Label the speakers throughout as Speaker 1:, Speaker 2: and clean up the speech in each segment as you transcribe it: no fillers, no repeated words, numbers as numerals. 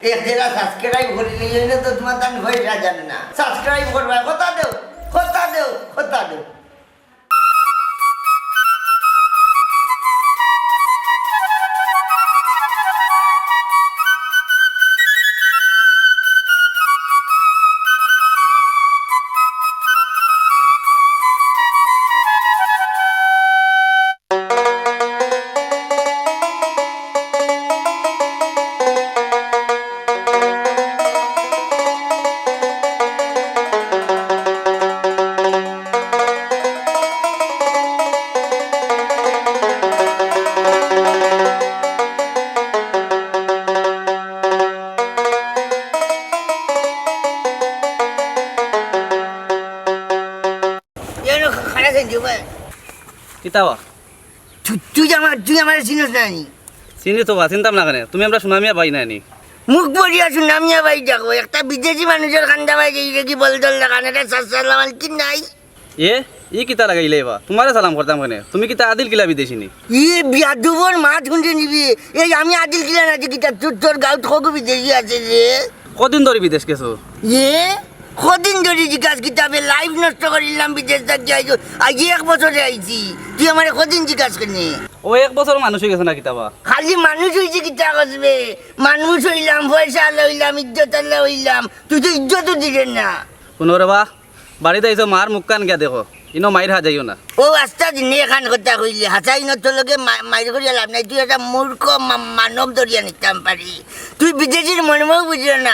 Speaker 1: एक जरा सब्सक्राइब कर लिए ना तो तुम्हारा तन भय जा जाने ना सब्सक्राइब करवा होता दो खाना से जो है
Speaker 2: কিতাবা
Speaker 1: তুই আমার চিনিস না নি
Speaker 2: চিনি তো চিন্তাম না কেন তুমি আমরা সুনামিয়া পাই না নি
Speaker 1: মুখ বড়িয়া সুনামিয়া ভাই দেখো একটা বিদেশি মানুষের খান্দা ভাই যে কি বলদল লাগান এটা সাসালাম কি নাই
Speaker 2: এ ই কিতা লাগাইলে বা তোমারে সালাম করতাম কেন তুমি কিতা আদিল কিলা বিদেশি নি
Speaker 1: ই বিয়াদুবর মাছ শুনতে নিবি এই আমি আদিল কিলা না যে কিতা তোর গাঁত খগু বিদেশি আছে রে
Speaker 2: কদিন ধরে বিদেশ গেছো
Speaker 1: এ কদিন ধরে জিজ্ঞাসা কিতাবে লাইফ নষ্ট করিলাম বিদেশ থেকে আইছো আজ এক বছরে আইছি তুই আমার কদিন জিজ্ঞাসা করিনি
Speaker 2: ও এক বছর মানুষ হয়ে গেছে না কিতাবা
Speaker 1: খালি মানুষ হয়েছে কিতা করবে মানুষ হইলাম পয়সা আল্লাহ হইলাম ইজ্জত আল্লাহ হইলাম তুই তো ইজ্জতও দিলেন না
Speaker 2: কোনো রে বা বাড়িতে আইসো মার মুখ কান গিয়া দেখো ইনো মাইর হা যাইও না
Speaker 1: ও আস্তা দিনে এখান কথা কইলি হাসাই ন তোর লগে মাইর করিয়া লাভ নাই তুই একটা মূর্খ মানব ধরিয়া নিতাম পারি তুই বিদেশির মনমও বুঝল না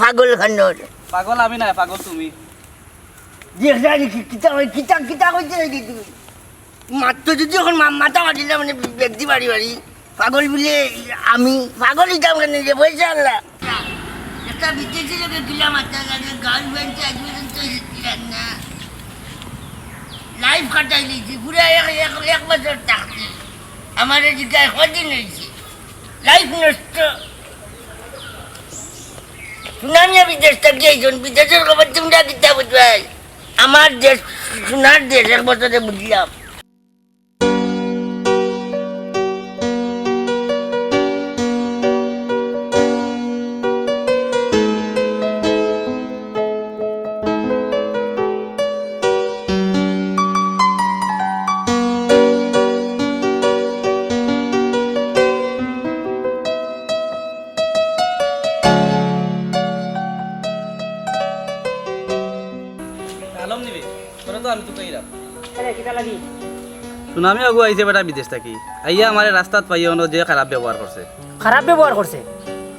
Speaker 1: পাগল খান্ডর
Speaker 2: পাগল আমি না পাগল তুমি
Speaker 1: কিতা কইতে নাকি তুই মাত্র যদি এখন মাথা মারিলে মানে ব্যক্তি বাড়ি বাড়ি পাগল বলে আমি পাগল হিসাব কেন যে পয়সা আল্লাহ একটা বিদেশি লোকে গিলাম মাথা লাগে গার্লফ্রেন্ডকে আজ পর্যন্ত দিলেন না লাইফ কাটাই দিয়েছি পুরো এক বছর থাকছি আমার জিজ্ঞাসা কদিন হয়েছে লাইফ নষ্ট সুনামিয়া বিদেশটা গিয়েছেন বিদেশের খবর তোমরা কিতা বুঝবাই আমার দেশ সোনার দেশ এক বছরে বুঝলাম
Speaker 2: আলম নিবি তোরা তো আমি তো কইরাম
Speaker 3: আরে কিটা লাগি
Speaker 2: সুনামি আগু আইছে বেটা বিদেশ থাকি আইয়া আমারে রাস্তাত পাইও ন যে খারাপ ব্যবহার করছে
Speaker 3: খারাপ ব্যবহার করছে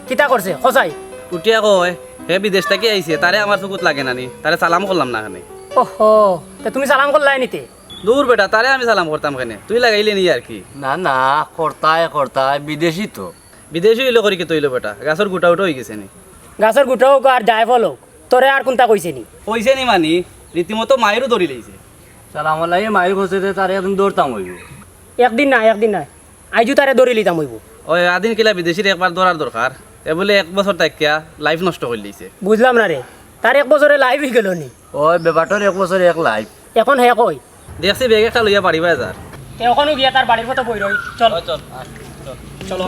Speaker 3: কিটা করছে খসাই
Speaker 2: উঠিয়া কয় হে বিদেশ থেকে আইছে তারে আমার চকুত লাগে নানি তারে সালাম করলাম না খানে
Speaker 3: ওহো তা তুমি সালাম করলাই নিতে
Speaker 2: দূর বেটা তারে আমি সালাম করতাম কেন তুই লাগাইলে নি আর কি
Speaker 4: না না কর্তায় বিদেশি তো
Speaker 2: বিদেশি হইলো করি কি তৈলো বেটা গাছর গুটা উঠা হয়ে গেছে নি
Speaker 3: গাছের গুটা হোক আর যাই ফল হোক তোরে আর কোনটা কইছে নি
Speaker 2: পয়সা নি মানি রীতিমতো মায়েরও ধরি লইছে
Speaker 4: সালাম আলাইহি মায়ের কাছে তারে একদিন দৌড়তাম হইব
Speaker 3: একদিন না আইজু তারে ধরে লিতাম হইব
Speaker 2: ওই আদিন কিলা বিদেশির একবার ধরার দরকার এ বলে এক বছর তাকিয়া লাইফ নষ্ট করে লইছে
Speaker 3: বুঝলাম না রে তার এক বছরে লাইভ হয়ে গেল নি
Speaker 4: ওই ব্যাপারটার এক বছর এক লাইফ
Speaker 3: এখন হে কই
Speaker 2: দেখছি বেগ একটা লইয়া পারিবা যার
Speaker 3: এখনো গিয়া তার বাড়ির মতো বই রই চল
Speaker 2: চল
Speaker 3: চলো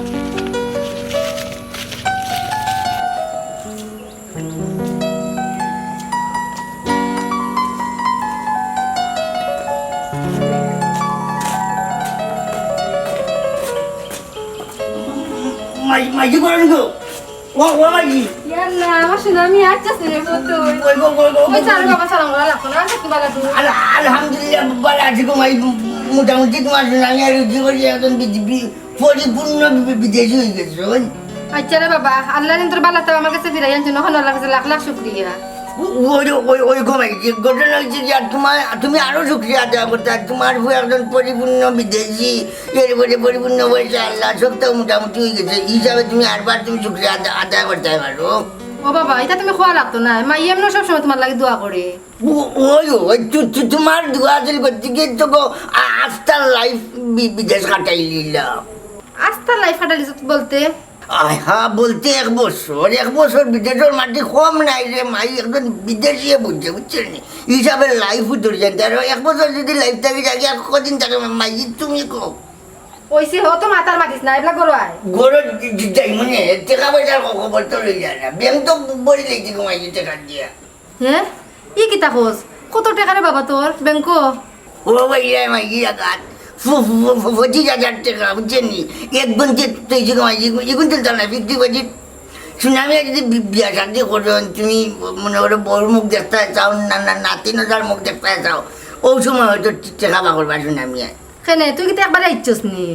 Speaker 1: মাইজি করেন গো ও মাইজি
Speaker 5: ইয়াল্লা আমার সুনামি আসছে রে বতো ওই চার বাবা সালাম করা লাগতো না কি বলা তুই
Speaker 1: আলহামদুলিল্লাহ ভালো আছি গো মাই মোটামুটি তোমার সুনামি আর রুজি করি এখন পরিপূর্ণ বিদেশি হয়ে গেছে
Speaker 5: আচ্ছা রে বাবা আল্লাহ দিন তোর বালা তো আমার কাছে ফিরাই আনছো না আল্লাহর কাছে লাখ লাখ শুকরিয়া
Speaker 1: ওই ঘুমাইছি ঘটনা হচ্ছে যে তুমি আরো শুক্রিয়া আদায় করতে তোমার বউ একজন পরিপূর্ণ বিদেশি এরপরে পরিপূর্ণ হয়েছে আল্লাহ সবটাও মোটামুটি হয়ে গেছে হিসাবে তুমি আরবার তুমি শুক্রিয়া আদায় করতে পারো
Speaker 5: ও বাবা এটা তুমি খোয়া লাগতো না মা এমন সবসময় তোমার লাগে দোয়া করে
Speaker 1: তোমার দোয়া দিল করতে গিয়ে তো আস্তার লাইফ বিদেশ কাটাই নিলাম
Speaker 5: আস্তা লাইফ হাঁটালি বলতে
Speaker 1: হ্যাঁ বলতে এক বছর বিদেশের মাটি কম নাই রে মাই একজন বিদেশি বুঝছে বুঝছেন হিসাবে লাইফ ধরে যান আর এক বছর যদি লাইফ থাকে যাকে আর কদিন থাকে মাই তুমি কো
Speaker 5: ওইসে হো তো মাথার মাতিস না এগুলা গরু আয়
Speaker 1: গরু যাই মানে টাকা পয়সার খবর তো লই যায় না ব্যাংক তো বড়ি লেগেছি ঘুমাইছি টাকা দিয়া
Speaker 5: হ্যাঁ ই কিতা খোঁজ কত টাকা রে বাবা তোর ব্যাংকো
Speaker 1: ও ভাইয়া মাইকি আঘাত 25,000 টাকা বুঝছেন নি এক বন্ধে তুই ঘুমাইছি এগুন চলতে না ফিক্সড ডিপোজিট সুনামি যদি বিয়া শান্তি করবেন তুমি মনে করো বউর মুখ দেখতে চাও না নাতিনদার মুখ দেখতে চাও ওই সময় হয়তো টাকা বা করবা সুনামি
Speaker 5: কেনে তুই কিতা একবার আইছস নি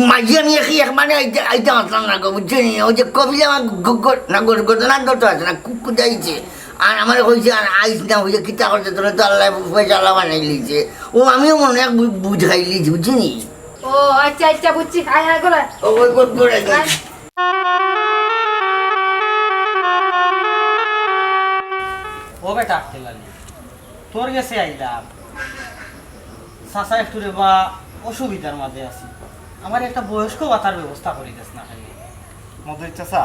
Speaker 1: মাঝে আমি একবারে আইতে আসলাম না গো বুঝছেন ওই যে কবিলে আমার না ঘটনার দরকার আছে না কুকুর যাইছে আর আমার হয়েছে আর আইস না হয়েছে কিতা করছে তোরা তো আল্লাহ পয়সা আল্লাহ বানাই লিছে ও আমিও মনে হয় বুঝাই লিছি বুঝছিনি
Speaker 5: ও আচ্ছা আচ্ছা বুঝছি আয় আয় গরু আয়
Speaker 1: ওই করে
Speaker 5: আয়।
Speaker 3: ও বেটা খেলালি তোর গেছে আইলাম চাচা একটু রে বা অসুবিধার মাঝে আছি আমার একটা বয়স্ক ভাতার ব্যবস্থা করে দিস না খালি
Speaker 6: মধুর চাচা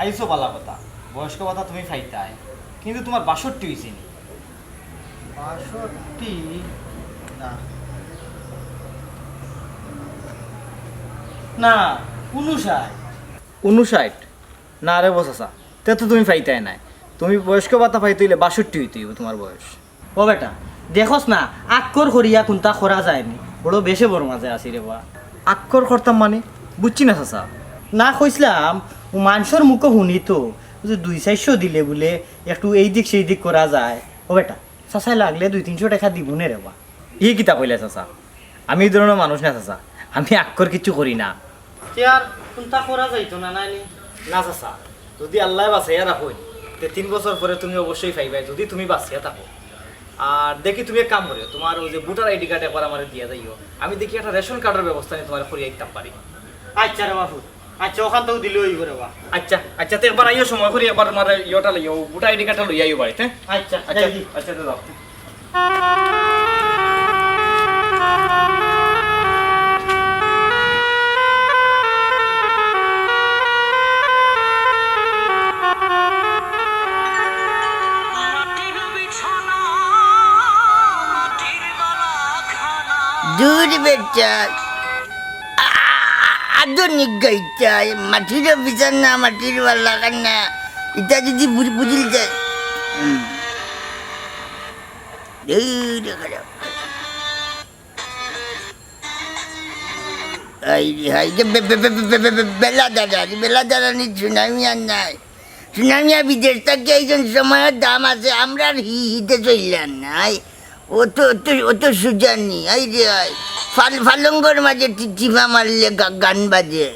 Speaker 6: আইসো পালা কথা বয়স্ক কথা তুমি ফাইতাই কিন্তু তোমার 62 হয়েছে নি
Speaker 3: 62 না না
Speaker 6: 59 না রে চাচা তে তো তুমি ফাইতাই নাই তুমি বয়স্ক ভাতা ফাইতেইলে 62 হইতে হইব তোমার বয়স
Speaker 3: ও বেটা দেখোস না আক্কর করিয়া কোনটা করা যায়নি বড় বেশি বড় মাঝে আছি রে বা
Speaker 6: আক্কর করতাম মানে বুঝছি না চাচা
Speaker 3: না কইছিলাম মানুষের মুখে শুনি তো যে 200-400 দিলে বলে একটু এই দিক সেই দিক করা যায় ও বেটা চাচাই লাগলে 200-300 টাকা দিব নে রে বা
Speaker 6: ই কিতা কইলে চাচা আমি এই ধরনের মানুষ না চাচা আমি আক্কর কিছু করি না
Speaker 3: আর কোনটা করা যাইতো না নাইনি
Speaker 6: না চাচা যদি আল্লাহ বাঁচাইয়া রাখোই তে 3 বছর পরে তুমি অবশ্যই পাইবাই যদি তুমি বাঁচিয়া থাকো আর দেখি তুমি এক কাম করিও তোমার ওই যে ভোটার আইডি কার্ড একবার আমার দিয়া যাইও আমি দেখি একটা রেশন কার্ডের ব্যবস্থা নিয়ে তোমার করিয়ে দিতে পারি
Speaker 3: আচ্ছা রে বাবু আচ্ছা ওখান থেকে দিলে ওই করে বা
Speaker 6: আচ্ছা আচ্ছা তো একবার আইও সময় করি একবার আমার ইয়েটা লইও ভোটার আইডি কার্ডটা লই আইও বাড়িতে
Speaker 3: আচ্ছা
Speaker 6: আচ্ছা
Speaker 3: যাই।
Speaker 6: আচ্ছা তো যাও
Speaker 1: দূর বেচা আধুনিক গাইটা মাটির বিচার না মাটির বাল্লা কান্না এটা যদি বুঝিল যায় এই দেখা যাও বেলা দাঁড়ানি সুনামি আর নাই সুনামি আর বিদেশ থেকে এইজন সময়ের দাম আছে আমরা আর হিতে চললাম নাই ও তো সুজানি এই রে ফালঙ্গর মাঝে টিফা মারলে গান বাজে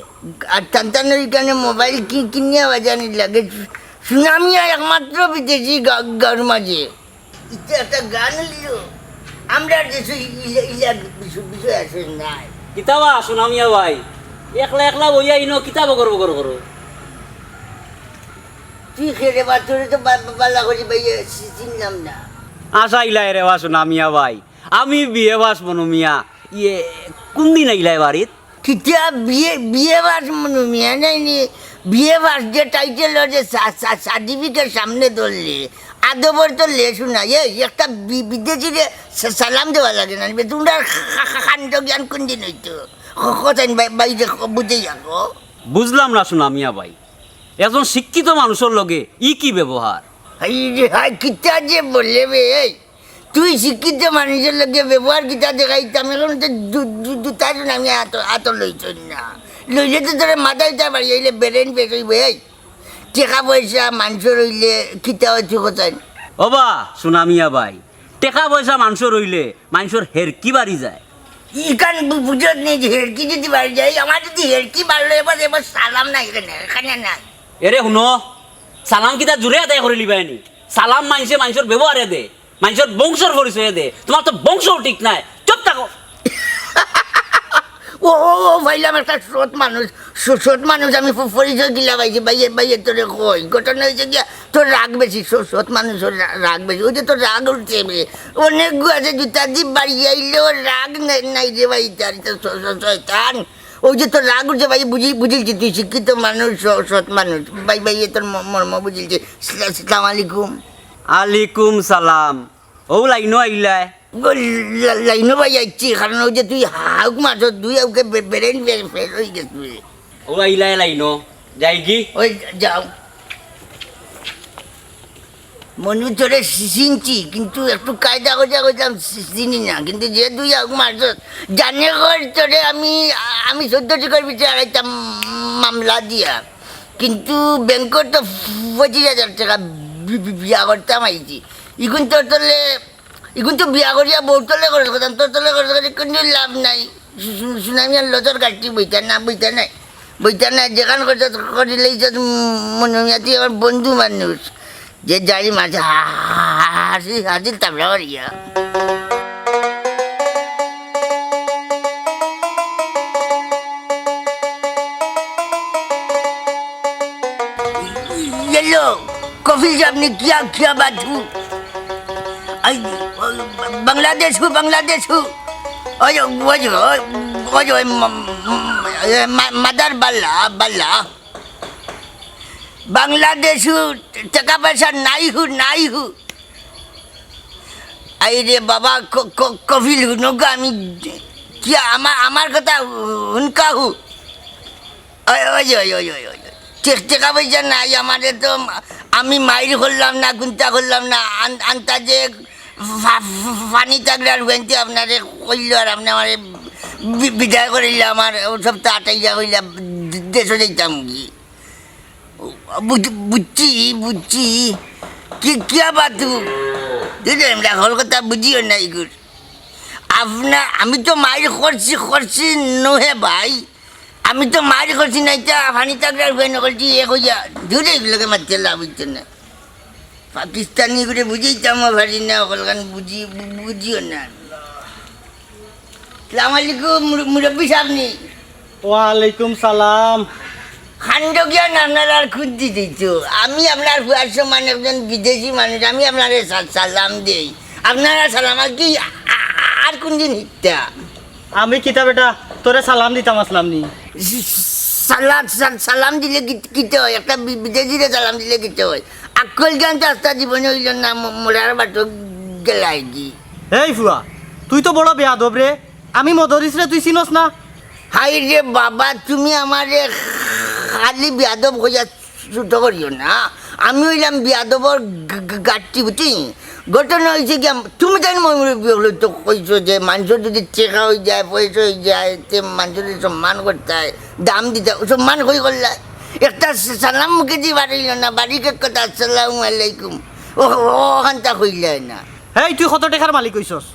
Speaker 1: আর টানটানোর এখানে মোবাইল কিনে বাজানি লাগে সুনামি আর একমাত্র বিদেশি গার মাঝে এটা একটা গান লিও আমরা দেশে বিষয় আছে নাই
Speaker 4: কিতাবা সুনামিয়া ভাই একলা একলা বইয়া ইনো কিতাবা করবো করো
Speaker 1: তুই খেলে বা তোরে তো বাল্লা করি ভাইয়া চিনলাম না
Speaker 4: আশা ইলাই রে সুনামিয়া ভাই আমি বিয়ে বাস মনুমিয়া ইয়ে কোন দিন আইলাই বাড়িত
Speaker 1: কিতা বিয়ে বাস মনু মিয়া নাই নি বিয়ে বাস যে টাইটেল যে সার্টিফিকেট সামনে ধরলে আদবর তো লে শোনা একটা বিদেশি রে সালাম দেওয়া লাগে না তোমরা খান্ড জ্ঞান কোন দিন হইতো কথা বাইরে বুঝে যাবো
Speaker 4: বুঝলাম না সুনামিয়া ভাই একজন শিক্ষিত মানুষের লগে ই কি ব্যবহার
Speaker 1: হাই রে হাই কিতা যে বললে বে এই তুই শিক্ষিত মানুষের লোকে ব্যবহার কিতা দেখাইতাম এখন তো দুটার আমি এত লইছ না লইলে তো তোর মাথায় তা বাড়ি হইলে বেরেন পেশ হইবে এই টাকা পয়সা মানুষের হইলে কিতা হচ্ছে কোথায়
Speaker 4: ওবা সুনামিয়া ভাই টেকা পয়সা মানুষের রইলে মানুষের হেরকি বাড়ি যায়
Speaker 1: ইখান বুঝত নেই যে হেরকি যদি বাড়ি যায় আমার যদি হেরকি বাড়লো এবার সালাম নাই এখানে নাই
Speaker 4: এরে শুনো সালাম কিতা জোরে আদায় করে লিবাইনি সালাম মানুষের ব্যবহারে দে মানুষের বংশর পরিচয় দে তোমার তো বংশও ঠিক নাই চুপ থাকো
Speaker 1: ও ভাইলাম একটা সৎ মানুষ আমি পরিচয় দিলাম বাইয়ে তোরে কই ঘটনা হয়েছে গিয়া তোর রাগ বেশি সৎ মানুষের রাগ বেশি ওই যে তোর রাগ উঠছে অনেক আছে জুতা দিয়ে বাড়ি আইলেও রাগ নাই রে ভাই তার শয়তান ওই যে তোর রাগ উঠছে ভাই বুঝিলছি তুই শিক্ষিত মানুষ সৎ মানুষ বাইয়ে তোর মর্ম বুঝিলছি সালাম আলাইকুম
Speaker 4: আলাইকুম সালাম ও লাইনো আইলাই
Speaker 1: লাইনও পাই যাচ্ছি কারণ ওই যে তুই হাউক মাছ তুই ওকে বেরেন ফেল হয়ে গেছিস
Speaker 4: ও আইলা লাইনো যাই কি
Speaker 1: ওই যাও মনু তোরে চিনছি কিন্তু একটু কায়দা কইয়া কইতাম চিনি না কিন্তু যে তুই হাউক মাছ জানে কর তোরে আমি 14 টাকার ভিতরে আড়াইতাম মামলা দিয়া কিন্তু ব্যাংকর তো 25,000 টাকা বিয়া করতাম আইছি এখন তোর তলে এখন তো বিয়া করিয়া বউ তলে করে করতাম তোর তলে করে কিন্তু লাভ নাই শুনামি আর লতর গাড়ি বইতা নাই যেখান করতে করিলেই মনে হয় তুই আমার বন্ধু মানুষ যে যাই মাঝে হাসিল তাবলা করিয়া येलो कॉफी साहब ने क्या बात हूँ बांग्लादेश हूँ मदर बल्ला बांग्लादेश हूँ टका पैसा नाई हूँ अरे बाबा कॉफी नुका क्या আমার কথা উনকা हूँ টাকা পয়সা নাই আমাদের তো আমি মাইর করলাম না গুন্তা করলাম না আন্তাজে পানি থাকলে আর ভেঙতে আপনারে কইল আর আপনি আমার বিদায় করিলে আমার সব তো আটাইয়া কইলা দেশে যাইতাম কি বুঝছি কিয়া বাতু দিদি হল কথা বুঝিও না এগুলো আপনার আমি তো মাইর করছি নহে ভাই আমি তো মারি করছি না এটা ফানি চাকরার বই করছি এ কইয়া দূরে এগুলোকে মারতে লাভ হচ্ছে না পাকিস্তানি করে বুঝেইতাম ভারি না ওখান বুঝিও না সালাম আলাইকুম মুরব্বী সাহেবনি
Speaker 3: ওয়ালাইকুম সালাম
Speaker 1: খান্ড জ্ঞান আপনার আর খুঁজতে দিত আমি আপনার ভুয়ার সমান একজন বিদেশি মানুষ আমি আপনার সালাম দিই আপনারা সালাম আর কি আর কোন দিন হিটটা
Speaker 3: আমি কিতা বেটা তোরে সালাম দিতাম আসলাম নি
Speaker 1: সালাম দিলে কিতে হয় একটা বিদেশিরে সালাম দিলে কিতে হয় আকল জ্ঞান তো আস্তা জীবনে হইল না মোড়ার বাটো গেলাই কি
Speaker 3: এই ফুয়া তুই তো বড় বেয়াদব রে আমি মদরিস রে তুই চিনস না
Speaker 1: হাই রে বাবা তুমি আমারে খালি বিয়াদব হইয়া ছুটো করিও না আমি হইলাম বিয়াদবর গাঠটি বুঝি ঘটনা হয়েছে কি তুমি তাই মুরব্বী হলো তো কইছো যে মানুষের যদি টেকা হয়ে যায় পয়সা হয়ে যায় তে মানুষের সম্মান করতে হয় দাম দিতে হয় সম্মান হয়ে করলে একটা সালাম মুখে দিয়ে বাড়িল না বাড়িকে কথা আসসালামু আলাইকুম ওখানটা হইলে না
Speaker 3: এই তুই কত টাকার মালিক হইছস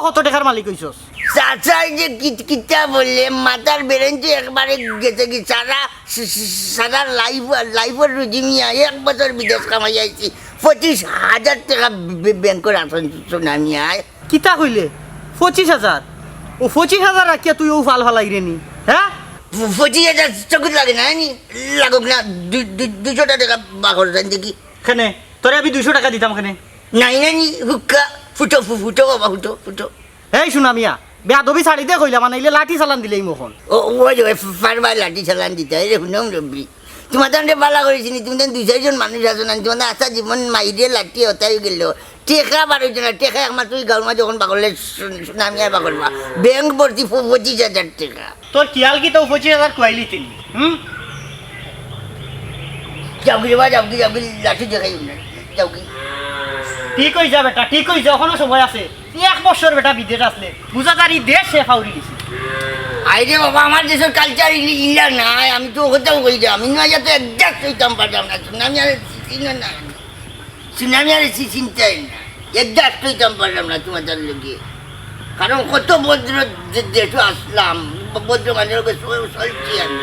Speaker 3: কত টাকার মালিক হইছস
Speaker 1: চাচাই যে কিতা বললে মাথার বেরেন্টি একবারে গেছে কি সারা লাইফের রুজিমিয়া 1 বছর বিদেশ কামাই আইছি 25,000 টাকা ব্যাংকের আসন সুনামি আয়
Speaker 3: কিতা কইলে 25,000 ও 25,000 রাখিয়া তুই ও ফাল ফালাই রে নি হ্যাঁ
Speaker 1: 25,000 চকুত লাগে না নি লাগুক না 200 টাকা বাকর দেন দেখি
Speaker 3: কেনে তোরে আমি 200 টাকা দিতাম কেনে
Speaker 1: নাই নি হুক্কা ফুটো বাবা ফুটো
Speaker 3: এই শুনা মিয়া বেয়াদবি ছাড়ি দে কইলা মানাইলে লাঠি চালান দিলেই মখন
Speaker 1: ওই পারবা লাঠি চালান দিতে রে শুনম রব্বি তোমার তো বালা করেছি তুমি তো 2-4 মানুষ আছো না তোমার আশা জীবন মাইরে লাঠি হতাই গেল টেকা বাড়াইছে না টেকা একমাত্র ওই গাঁর মাঝে যখন বাগরলে সুনামি আর বাগরবা ব্যাংক ভর্তি 25,000 টাকা
Speaker 3: তোর কিয়াল কি তো 25,000 কইলি তিনি
Speaker 1: যাও কি লাঠি দেখাই যাও কি
Speaker 3: ঠিক হয়ে যা বেটা ঠিক হয়ে যা এখনো সময় আছে 1 বছর বেটা বিদেশ আসলে বুঝা তারি দেশ সে ফাউরি দিছি
Speaker 1: আইরে বাবা আমার দেশের কালচার ইলা নাই আমি তো ওটাও কই যা আমি না যাতে একজাক্ট হইতাম পারতাম না সুনামি আর চিন্তাই না একজাক্ট হইতাম পারতাম না তোমাদের লোকে কারণ কত ভদ্র দেশ আসলাম ভদ্র মানুষের চলছি আমি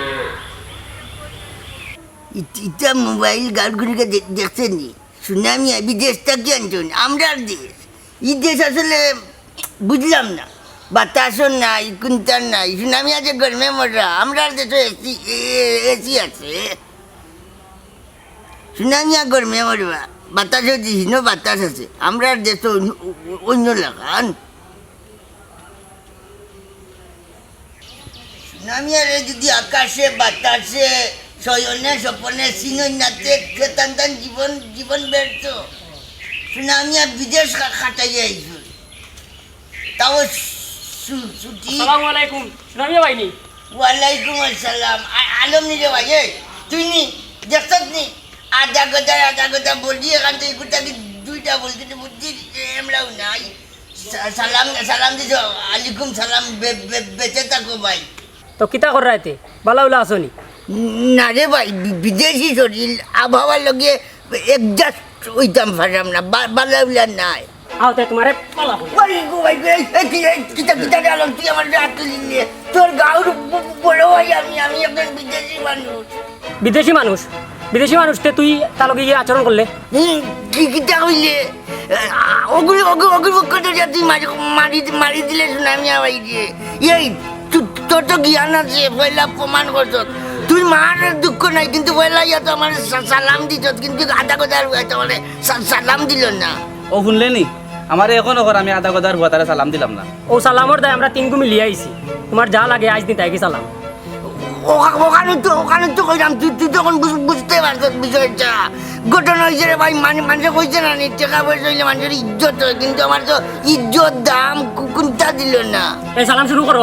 Speaker 1: ইটা মোবাইল গার্ডগুলিকে দেখছেন নি সুনামি বিদেশটা কি আনছেন আমরার দেশ এই দেশ আসলে বুঝলাম না বাতাসও নাই কুন্তার নাই সুনামি আছে গরমে মরা আমরার দেশে এসি আছে সুনামি আর গরমে মরবা বাতাসও দিন বাতাস আছে আমরার দেশে অন্য লাগান সুনামি আর যদি আকাশে বাতাসে শয়নে স্বপনে সিংহনাতে খেতান জীবন ব্যর্থ সুনামি আর বিদেশ খাটাইয়া আইস তাও ছুটি
Speaker 7: আসসালামু আলাইকুম সুনামিয়া বাইনি
Speaker 1: ওয়ালাইকুম আসসালাম আলম নি রে ভাই এই তুই নি দেখছত নি আধা কথা বলছি এখান থেকে কোথাকে দুইটা বলছি বুঝছি আমরাও নাই সালাম দিছ আলাইকুম সালাম বেঁচে থাকো ভাই
Speaker 7: তো কিতা কর রাইতে বালাউলা আসনি
Speaker 1: না রে ভাই বিদেশি শরীর আবহাওয়ার লগে একজাস্ট ওইতাম পারলাম না বালাউলা নাই
Speaker 7: আও তে তোমারে পালা হই
Speaker 1: কিতা রে আলম তুই আমার হাত তুলি নিয়ে তোর গাঁর বড় ভাই আমি একজন বিদেশি মানুষ
Speaker 7: বিদেশি মানুষ তে তুই তার লগে গিয়ে আচরণ করলে
Speaker 1: কিতা হইলে ওগুলো পক্ষে তুই মারি দিলে শুনামি আবাই দিয়ে এই তোর তো জ্ঞান আছে পয়লা প্রমাণ করছ তুই মার দুঃখ নাই কিন্তু পয়লা ইয়া তো আমার সালাম দিত কিন্তু আধা কথা মানে সালাম দিল না
Speaker 2: ও শুনলে নি আমার এখনো ঘর আমি আধা কথার হুয়া তারা সালাম দিলাম না
Speaker 7: ও সালামর দায় আমরা তিনগু মিলিয়ে আইছি তোমার যা লাগে আজ দিন তাইকে সালাম
Speaker 1: ওখানে তো কইলাম তুই তখন বুঝতে পারছ বিষয়টা ঘটনা হয়েছে রে ভাই মানুষে কইছে না নি টাকা পয়সা হইলে মানুষের ইজ্জত হয় কিন্তু আমার তো ইজ্জত দাম কোনটা দিল না
Speaker 7: এই সালাম শুরু করো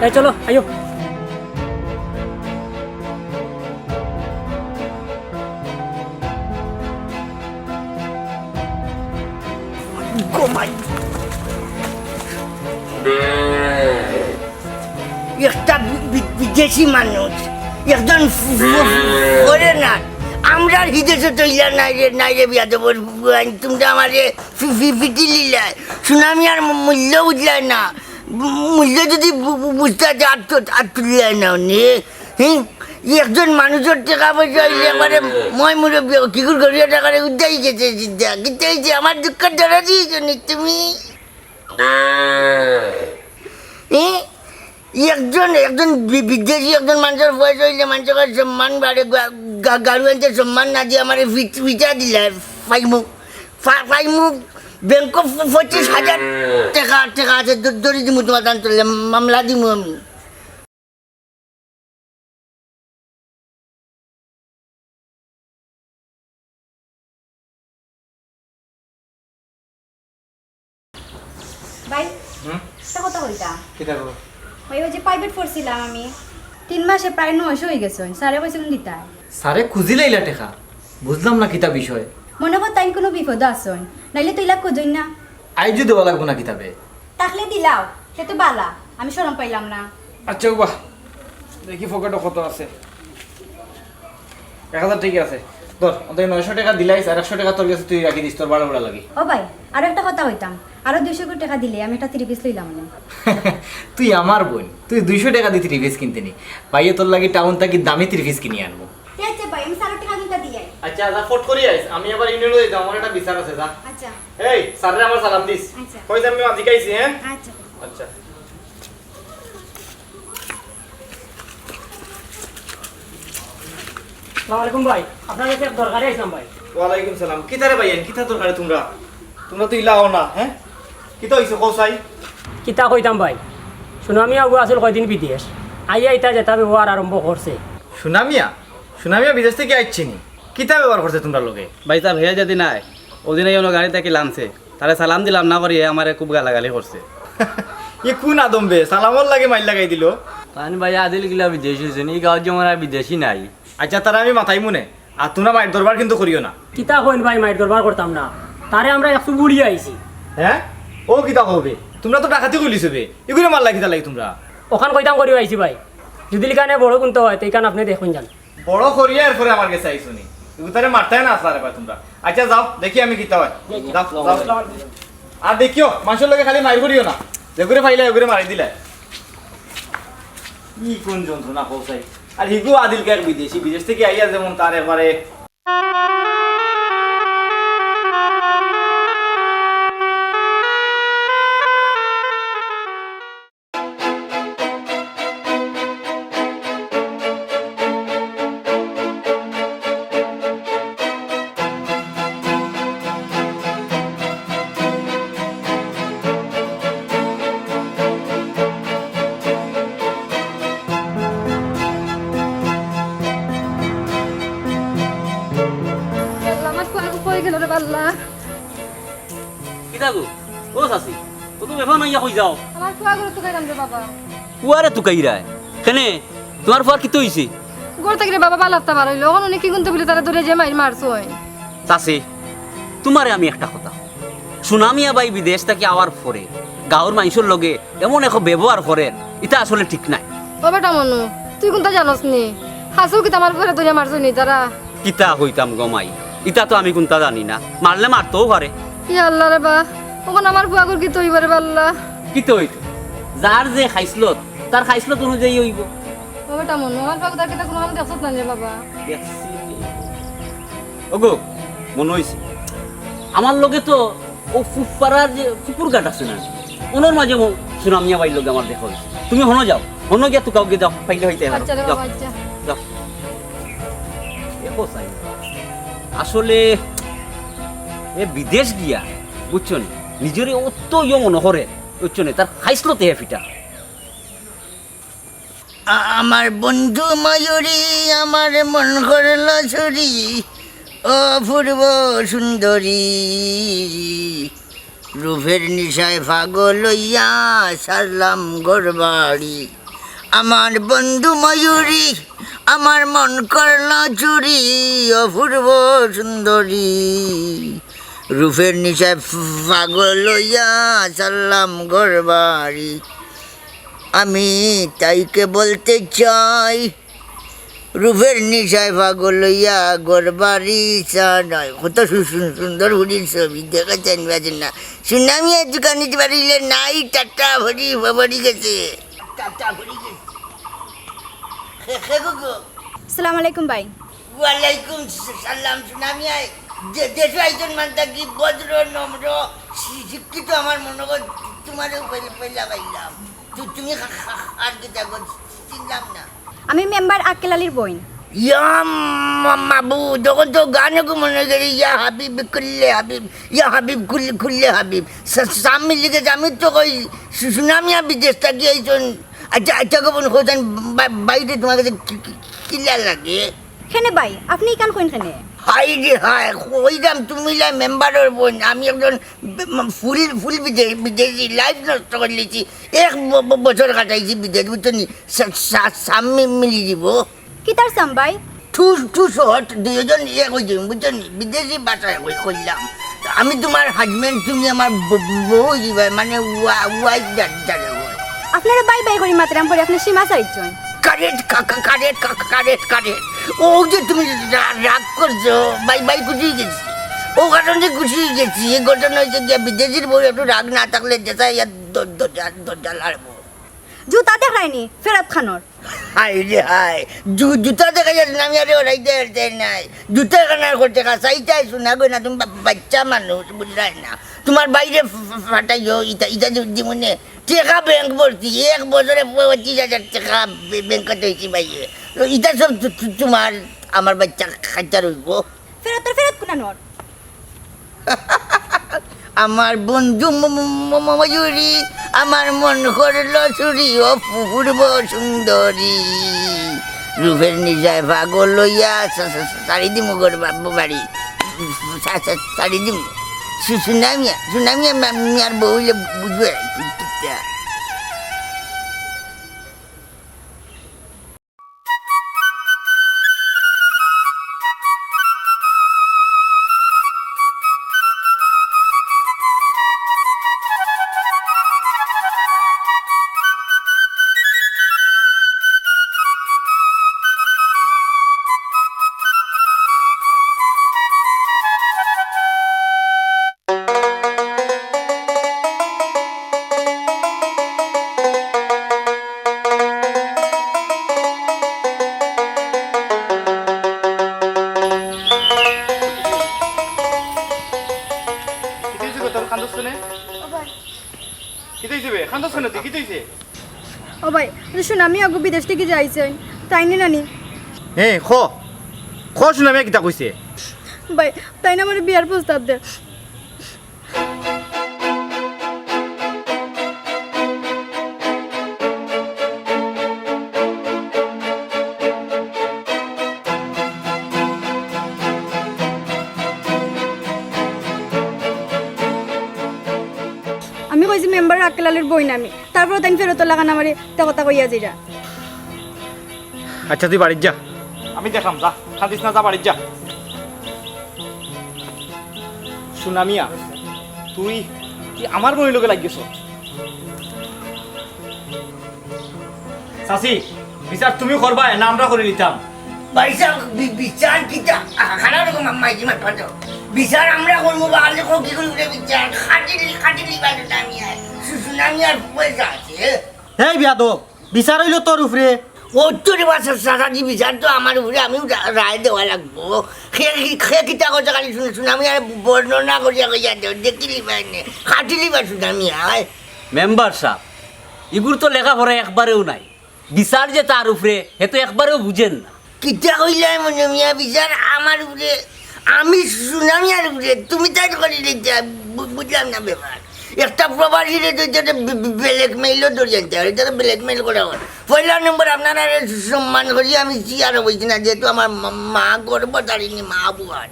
Speaker 7: এই চলো আইও
Speaker 1: একটা বিদেশি মানুষ একজন ফরেনার আমরা বিদেশে তৈলা নাই রে বিয়া দেবো তোমরা আমার ফিটি লিলায় সুনামি আর মূল্য বুঝলাই না মূল্য যদি বুঝতে আর তুলিলাই না হ্যাঁ একজন মানুষের টাকা পয়সা হইলে একবারে মই মুরব্বী কিকুর করিয়া টাকারে উদ্যাই গেছে চিন্তা কিন্তু এই যে আমার দুঃখের ধরা দিয়েছ নি তুমি একজন বিদেশি একজন মানুষের বয়স হইলে মানুষের সম্মান বাড়ে গাড়ুয়ানতে সম্মান না দিয়ে আমার ফিটা দিলে ফাইমু ব্যাংক 25,000 টাকা আছে ধরে দিমু তোমার দান চললে মামলা দিমু আমি
Speaker 5: ভাই একটা কথা বলতা
Speaker 6: কিতা গো
Speaker 5: ভাই ওই যে প্রাইভেট পড়ছিলাম আমি 3 মাসে প্রায় 900 হয়ে গেছে স্যারে কইছেন দিতা
Speaker 6: সারে খুঁজিলাইলা টেকা বুঝলাম না কিতা বিষয়
Speaker 5: মনে কর তাই কোনো বিপদ আসন নাইলে তুই লাগ খুঁজই না
Speaker 6: আইজু দেওয়া লাগবো না কিতাবে
Speaker 5: তাহলে দিলাও সে তো বালা আমি শরম পাইলাম না
Speaker 6: আচ্ছা বাহ দেখি পকেটে কত আছে 1000 ঠিক আছে তোর অন্তত 900 টাকা দিলাইস আর 100 টাকা তোর কাছে তুই রাখি দিস তোর বাড়া বাড়া লাগে
Speaker 5: ও ভাই আর একটা কথা হইতাম আরো 200 কোটি টাকা দিলে আমি একটা 3 পিস লইলাম না
Speaker 6: তুই আমার বোন তুই 200 টাকা দিয়ে 3 পিস কিনতে নি পাইয়ে তোর লাগি টাউন থেকে দামি 3 পিস কিনে আনবো
Speaker 5: আচ্ছা ভাই আমি 100 টাকা দিতে দিয়ে
Speaker 6: আচ্ছা যা ফট করি আইস আমি আবার ইউনিয়নে যাইতাম আমার একটা বিচার আছে যা
Speaker 5: আচ্ছা
Speaker 6: এই স্যাররে আমার সালাম দিস
Speaker 5: আচ্ছা।
Speaker 6: কইছ আমি আজি গাইছি হ্যাঁ
Speaker 5: আচ্ছা
Speaker 6: আচ্ছা
Speaker 7: আসসালামু আলাইকুম ভাই আপনার কাছে দরকারে আইছিলাম ভাই
Speaker 6: ওয়ালাইকুম সালাম কিতা রে ভাইয়েন কিতা দরকারে তোমরা তোমরা তো ইলাও না হ্যাঁ কিতা হইছে কৌসাই
Speaker 7: কিতা কইতাম ভাই সুনামি আগু আসল কয়দিন বিদেশ আইয়া ইতা যেটা ব্যবহার আরম্ভ করছে
Speaker 6: সুনামিয়া বিদেশ থেকে আইছিনি কিতা ব্যবহার করছে তোমরা লগে
Speaker 2: ভাই তা ভেয়া যদি নাই ওদিনে অন্য গাড়ি থেকে লানছে তারে সালাম দিলাম না করিয়ে আমার খুব গালাগালি করছে
Speaker 6: ই কোন আদম বে সালামর লাগে মাইল লাগাই দিল
Speaker 8: পানি ভাই আদিল গিলা বিদেশি হয়েছে এই গাঁৱত যেমন আর বিদেশি নাই
Speaker 6: আচ্ছা তারা আমি মাথায় মনে আর তোমরা মায়ের দরবার কিন্তু করিও না
Speaker 7: কিতা কইন ভাই মাইর দরবার করতাম না তারে আমরা একটু বুড়িয়ে আইছি
Speaker 6: হ্যাঁ ও কিতা হবে তোমরা তো ডাকাতি কইলিছো বে এগুলো মাল লাগিতা লাগি তোমরা
Speaker 7: ওখান কইতাম করিও আইছি ভাই যদি লিখানে বড় কিন্তু হয় তাই কান আপনি দেখুন যান
Speaker 6: বড় করিয়া এরপরে আমার কাছে আইছনি এগুলো তারে মারতাই না আসলা রে তোমরা আচ্ছা যাও দেখি আমি কিতা হয় যাও আর দেখিও মানুষের লগে খালি মাইর করিও না যেগুলো ফাইলে এগুলো মারি দিলে ই কোন যন্ত্রণা পৌঁছাই আর হিগু আদিলকে এক বিদেশ থেকে আইয়া যেমন তার একবারে
Speaker 4: কিতা গো ও চাচি তো তুমি এখন ইয়া কই যাও
Speaker 5: আমার ফুয়া করে তো গাইলাম রে বাবা
Speaker 4: পুয়ারে তো কাইরায় কেনে তোমার ফুয়ার কি হইছে
Speaker 5: গোর থেকে বাবা বালাত্তা বার হইলো ওখানে অনেক কি গুনতে বলে তারা ধরে যে মাইর মারছো
Speaker 4: চাচি তোমারে আমি একটা কথা সুনামিয়া বাই বিদেশ থেকে আওয়ার পরে গাঁৱৰ মানুষের লগে এমন এক ব্যবহার করেন এটা আসলে ঠিক নাই
Speaker 5: ও বেটা মনু তুই কোনটা জানোস নি হাসু কি তোমার ঘরে ধরে মারছো নি তারা
Speaker 4: কিতা হইতাম গমাই এটা তো আমি কোনটা জানি না মারলে মারতেও পারে
Speaker 5: ইয়া আল্লাহ রে বা ওখানে আমার ফুয়া করে কি তৈরি পারে আল্লাহ
Speaker 4: কিতা হইতো যার যে খাইছলত তার খাইছলত অনুযায়ী হইব
Speaker 5: ও বেটা মনু আমার ফুয়া তার কথা কোনো আমি দেখছত না রে বাবা
Speaker 4: ওগো মনে হইছে আমার লগে তো ও ফুপারার যে ফুপুর ঘাট আছে না ওনার মাঝে সুনামিয়া বাইর লগে আমার দেখা হয়েছে তুমি হনো যাও হনো গিয়া তো কাউকে যাও পাইলে হইতে পারো।
Speaker 5: আচ্ছা রে
Speaker 4: যাও,
Speaker 5: বাবা আচ্ছা
Speaker 4: যাও। দেখো সাই, আসলে এ বিদেশ গিয়া বুঝছো নি নিজের অত ইয়ে মনে করে বুঝছো নি তার খাইছিল তেহে ফিটা
Speaker 1: আমার বন্ধু ময়ূরী আমার মন করল ছুরি অপূর্ব সুন্দরী রূপের নিশায় পাগল লইয়া সারলাম ঘরবাড়ি আমার বন্ধু ময়ূরী আমার মন করল চুরি অপূর্ব সুন্দরী রূপের নিশায় পাগল লইয়া সারলাম ঘরবাড়ি আমি তাইকে বলতে চাই রূপের নিশায় পাগল লইয়া ঘরবাড়ি চা নয় কত সুন্দর হুড়ির ছবি দেখাচ্ছেন বাজেন না সুনামিয়া দোকানে বাড়িলে নাই টাটা ভরি ভরি গেছে টাটা ভরি গেছে
Speaker 9: আসসালামু আলাইকুম ভাই
Speaker 1: ওয়ালাইকুম সালাম সুনামিয়া দেশে একজন মানতা কি ভদ্র নম্র শিক্ষিত আমার মনে কর তোমারও পয়লা পাইলাম তুমি আর কি দেখো চিনলাম না
Speaker 9: আমি মেম্বার আক্কেল আলীর বোন
Speaker 1: ইয়া মাবু তখন তো গানে গো মনে করি ইয়া হাবিব খুললে হাবিব ইয়া হাবিব খুললে হাবিব সামনে লিখেছে আমি তো কই সুনামিয়া বিদেশটা গিয়েছেন আচ্ছা আচ্ছা গো বোন হোসেন বাইরে তোমার কাছে কিলা লাগে
Speaker 9: খেনে ভাই আপনি কেন কইন খেনে
Speaker 1: হাই রে হাই কইরাম তুমি লাই মেম্বারের বোন আমি একজন ফুল বিদেশি লাইফ নষ্ট করে লিছি এক বছর কাটাইছি বিদেশ বুঝছি সামনে মিলি দিব
Speaker 9: কি তার সাম ভাই
Speaker 1: টু শর্ট দুজন ইয়ে কইছি বুঝছেন বিদেশি ভাষায় কইলাম আমি তোমার হাজবেন্ড তুমি আমার বউ দিবা মানে ওয়াইফ জানে
Speaker 9: আপনারা বাই বাই করি মাত্রাম পরে আপনি সীমা চাইছেন
Speaker 1: কারেক্ট ও যে তুমি রাগ করছো বাই খুশি গেছি ও কারণে খুশি গেছি এই ঘটনা হয়েছে গিয়া বিদেশির বউ একটু রাগ না থাকলে যেটা ইয়া দরজা লাড়বো
Speaker 9: জুতা দেখায়নি ফেরত খানোর
Speaker 1: হাই রে হাই জুতা দেখা যাচ্ছে না আমি আরে ওরাইতে নাই জুতা কেনার করতে চাইটাই শোনা গো না তুমি বাচ্চা মানুষ বুঝলাই না তোমার বাইরে ফাটাইও ইটা জীবনে টাকা ব্যাংক ভর্তি 1 বছরে 25,000 টাকা ব্যাংকতে হয়েছি বাইরে ইটা সব তোমার আমার বাচ্চা খাচ্চা রইব
Speaker 9: ফেরত কোনানোর
Speaker 1: আমার বন্ধু ময়ূরী আমার মন করল চুরি অপূর্ব সুন্দরী রূপের নিজায় পাগল লইয়া শাড়ি দিমু ঘর বাড়ি শাড়ি দিমু সুনামিয়া আর বউলে বুঝবে
Speaker 5: ও ভাই শুন আমি আগে বিদেশ থেকে যাইছেন তাই নি নানি
Speaker 6: হে সুনামিয়া কিতা কইছে
Speaker 5: ভাই তাই না আমার বিয়ার প্রস্তাব দে
Speaker 9: কইছি মেম্বার আক্কেলালের বই নামি তারপর তাই ফেরত লাগান আমারে তে কথা কইয়া যাইরা
Speaker 6: আচ্ছা তুই বাড়ির যা, আমি দেখলাম, যা খাদিস না, যা বাড়ির যা। সুনামিয়া, তুই আমার বই লোকে লাগিয়েছ। চাচি, বিচার তুমি করবা না আমরা করে নিতাম?
Speaker 1: পয়সা বিচার কিটা খানা রকম মাইজি মাঠ পাঠাও বিচার আমরা করবো বাড়লে কি করে বিচার খাটিলি বাড়িটা আমি সুনামি আর পয়সা আছে।
Speaker 3: এই বিয়াদব বিচার হইল তোর উপরে।
Speaker 1: ওর বাসার সারাজি বিচার তো আমার উপরে, আমি রায় দেওয়া লাগবো। খে কিতা কথা খালি সুনামি আর বর্ণনা করিয়া কইয়া দেও দেখিলি বাইনে খাটিলি বা সুনামি আয়।
Speaker 4: মেম্বার সাহেব এগুলো তো লেখাপড়া একবারেও নাই, বিচার যে তার উপরে এ তো একবারেও বুঝেন না।
Speaker 1: কিতা কইলে মনে মিয়া বিচার আমার উপরে, আমি সুনামি আর উপরে, তুমি তাই করি বুঝলাম না ব্যাপার। একটা প্রবাসীরে ব্ল্যাক মেইলও ধরে জানতে হয়, এটা তো ব্ল্যাক মেইল করা হয়। পয়লা নম্বর আপনারা সম্মান করি আমি চেয়ার হইছি না, যেহেতু আমার মা গর্ভধারিণী মা বুয়ার।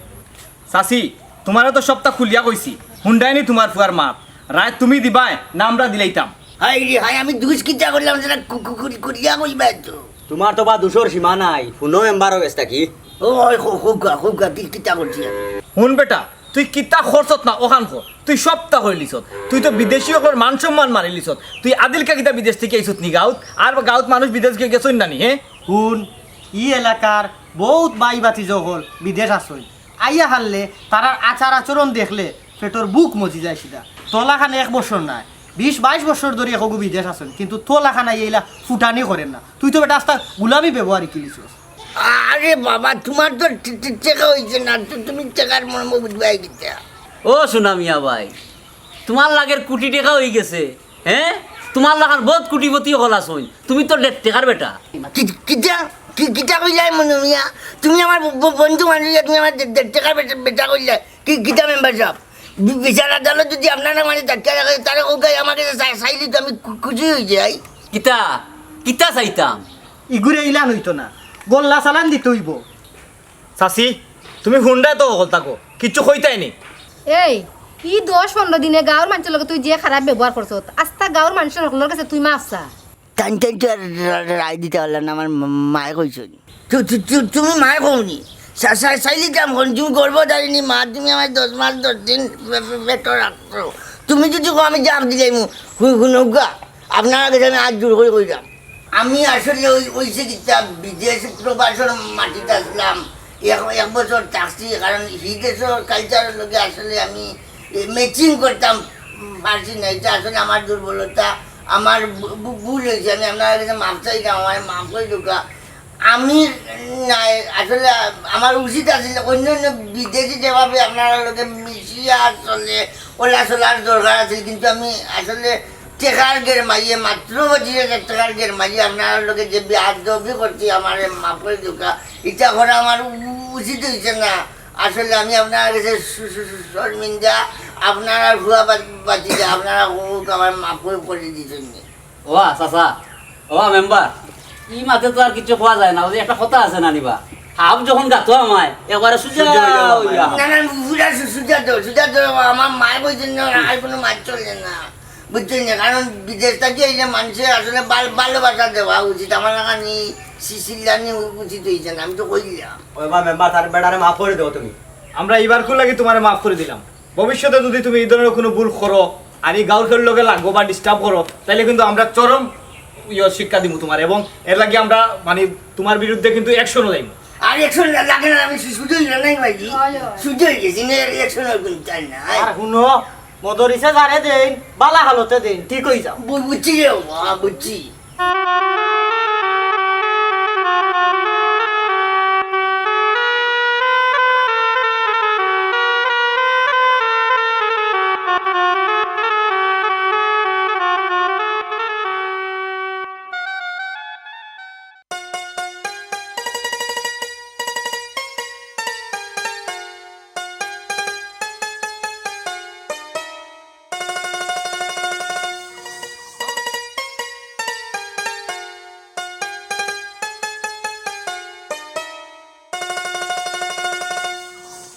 Speaker 6: চাচি, তোমারও তো সপ্তাহ খুলিয়া কইছি, হুন্ডাইনি তোমার ফুয়ার মাপ, রায় তুমি দিবাই না আমরা দিলাইতাম?
Speaker 1: হাই রে হাই, আমি দুষ কিতা করলাম সেটা করিয়া কইবা তো।
Speaker 3: তোমার তো বা দুশোর সীমা নাই, শুনো মেম্বারও গেছে কি?
Speaker 1: ও খুব কিতা করছি।
Speaker 6: শুন বেটা, তুই কিতা খরচত না ওখান খো, তুই সপ্তাহ হয়ে লিছত, তুই তো বিদেশি সকল মান সম্মান মারি লিছত, তুই আদিলকা কিতা বিদেশ থেকে আইছত নি গাঁত? আর গাঁত মানুষ বিদেশ গিয়ে গেছই নানি? হ্যাঁ
Speaker 3: শুন, ই এলাকার বহুত বাই বাতি জগল বিদেশ আসই, আইয়া হারলে তারার আচার আচরণ দেখলে পেটর বুক মজি যায় সিধা। তোলাখানে 1 বছর নাই 20-22 বছর ধরে একগু বিদেশ আসেন, কিন্তু তোলাখানা এইলা ফুটানি করেন না। তুই তো বেটা আস্তা গুলামি ব্যবহারই কিলিছিস।
Speaker 1: আরে বাবা, তোমার তো টেকা হয়েছে না, তুমি টেকার মর্ম বুঝবাই কিতা।
Speaker 4: ও সুনামিয়া ভাই, তোমার লাগের কোটি টাকা হয়ে গেছে, হ্যাঁ? তোমার লাগার বহুত কোটিপতি হল আসুন, তুমি তো 1.5 টাকার বেটা।
Speaker 1: কিতা কইলাই মনে মিয়া, তুমি আমার বন্ধু মানুষ, তুমি আমার 1.5 টাকার বেটা কইলাই কিতা মেম্বার সাহেব? বিচার আদালত যদি আপনারা মানে ধাক্কা রাখে তারা ওকে আমাকে চাইলি তো আমি খুশি হয়ে যাই।
Speaker 4: কিতা কিতা চাইতাম?
Speaker 3: ইগুরে ইলান হইতো না, গোল্লা চালান দিতে হইব।
Speaker 6: চাচি, তুমি হুন্ডায় তো অকল থাকো, কিচ্ছু কইতাই নি।
Speaker 5: এই ই 10-15 দিনে গাঁৱৰ মানুষের লগে তুই যে খারাপ ব্যবহার করছ, আস্তা গাঁৱৰ মানুষের সকলের কাছে তুই মাফসা।
Speaker 1: টান তো রায় দিতে পারলাম না, আমার মায়ে কইছেন। তুমি মায়ে কওনি, চাইলি কাম করুন, তুমি গর্ভধারিণী মা, তুমি আমার 10 মাস 10 দিন পেট রাখছো। তুমি যদি আমি জাপ দিলাই শুনৌকা আপনারা কাছে আমি আজ জোর করে কইলাম। আমি আসলে ওইসে কিতা বিদেশ প্রবাসের মাটিতে আসলাম, 1 বছর থাকছি, কারণ এই দেশের কালচারের লোকে আসলে আমি ম্যাচিং করতাম পারছি না। এটা আসলে আমার দুর্বলতা, আমার ভুল হয়েছে। আমি আপনার কাছে মাপ চাইতাম, আমার মাপ করে ঢোকা। আমি নাই আসলে আমার উচিত আসলে অন্য অন্য বিদেশি যেভাবে আপনারা লোকে মিশিয়ে আসলে ওলা চলার দরকার আছে, কিন্তু আমি আসলে টেকার গের মাইয়ে মাত্র 25,000 টাকার গের মাইয়ে আপনার লোকে যে বিয়াদবি করছি আমার মাপ করে ঢোকা, এটা করা আমার উচিত হয়েছে না। আসলে আমি আপনার কাছে শর্মিন্দা, আপনারা ভুয়া বাতিতে আপনারা আমার মাপ করে দিচ্ছেন।
Speaker 4: ও চাচা, ও মেম্বার, ই মাতে তো আর কিছু পাওয়া যায় না, ওই একটা কথা আছে না নিবা, হাফ যখন গাতো আমায় একবারে সুজা হইয়া।
Speaker 1: না না, পুরা সুজা তো আমার মায় বলছেন না, আর কোনো মাছ চলে না, বুঝছেন না? কারণ বিদেশ থেকে এই যে মানুষের আসলে ভালোবাসা দেওয়া উচিত, আমার লাগানি শিশিলানি উচিত হয়েছে না, আমি তো কইলাম।
Speaker 3: ওইবা মেম্বার তার বেটারে মাফ করে দেও তুমি।
Speaker 6: আমরা এবার কোন লাগি তোমার মাফ করে দিলাম, ভবিষ্যতে যদি তুমি এই ধরনের কোনো ভুল করো আর এই গাঁর লোকে লাগো বা ডিস্টার্ব করো, তাহলে কিন্তু আমরা চরম শিক্ষা দিব তোমার, এবং এর লাগে আমরা মানে তোমার বিরুদ্ধে কিন্তু অ্যাকশনও যাইব।
Speaker 1: আর একশন লাগে না, আমি সুযোগ নাই ভাইজি, সুযোগ হয়ে গেছি না, একশন চাই না।
Speaker 3: আর শুনো, মদরিসে যারে দেন বালা হালতে দেন, ঠিক হয়ে যাও।
Speaker 1: বুঝছি রে বাবা, বুঝছি।